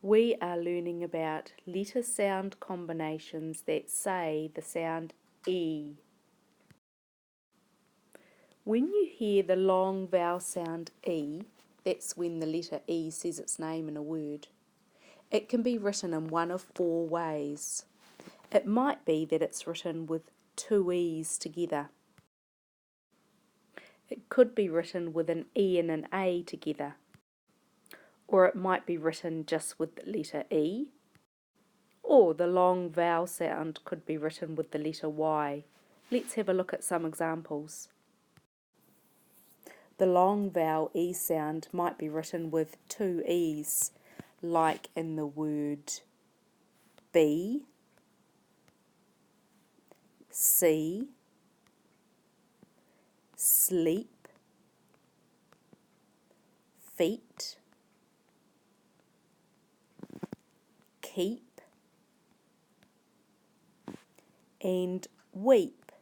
We are learning about letter sound combinations that say the sound E. When you hear the long vowel sound E, that's when the letter E says its name in a word. It can be written in one of four ways. It might be that it's written with two E's together. It could be written with an E and an A together. Or it might be written just with the letter E. Or the long vowel sound could be written with the letter Y. Let's have a look at some examples. The long vowel E sound might be written with two E's, like in the word be, see, sleep, feet, keep, and weep.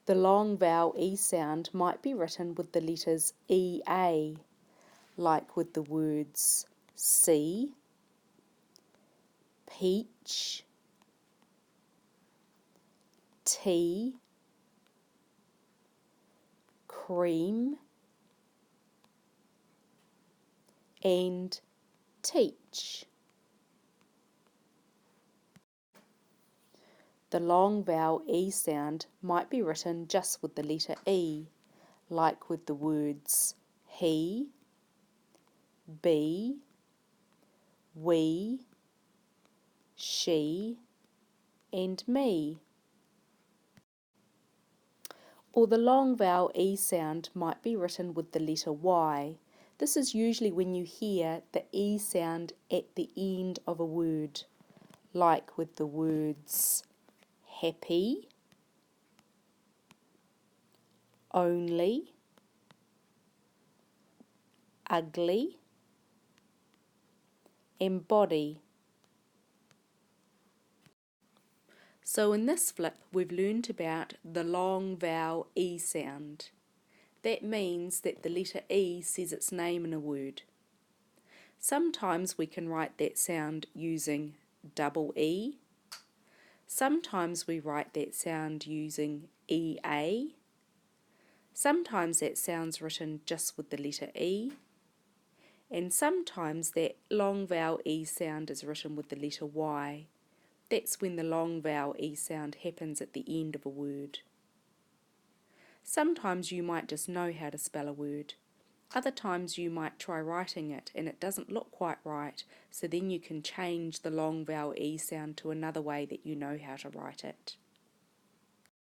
The long vowel E sound might be written with the letters EA, like with the words sea, peach, tea, cream, and teach. The long vowel E sound might be written just with the letter E, like with the words he, be, we, she, and me. Or the long vowel E sound might be written with the letter Y. This is usually when you hear the E sound at the end of a word, like with the words happy, only, ugly, and body. So in this flip, we've learned about the long vowel E sound. That means that the letter E says its name in a word. Sometimes we can write that sound using double E. Sometimes we write that sound using EA. Sometimes that sound's written just with the letter E. And sometimes that long vowel E sound is written with the letter Y. That's when the long vowel E sound happens at the end of a word. Sometimes you might just know how to spell a word. Other times you might try writing it and it doesn't look quite right, so then you can change the long vowel E sound to another way that you know how to write it.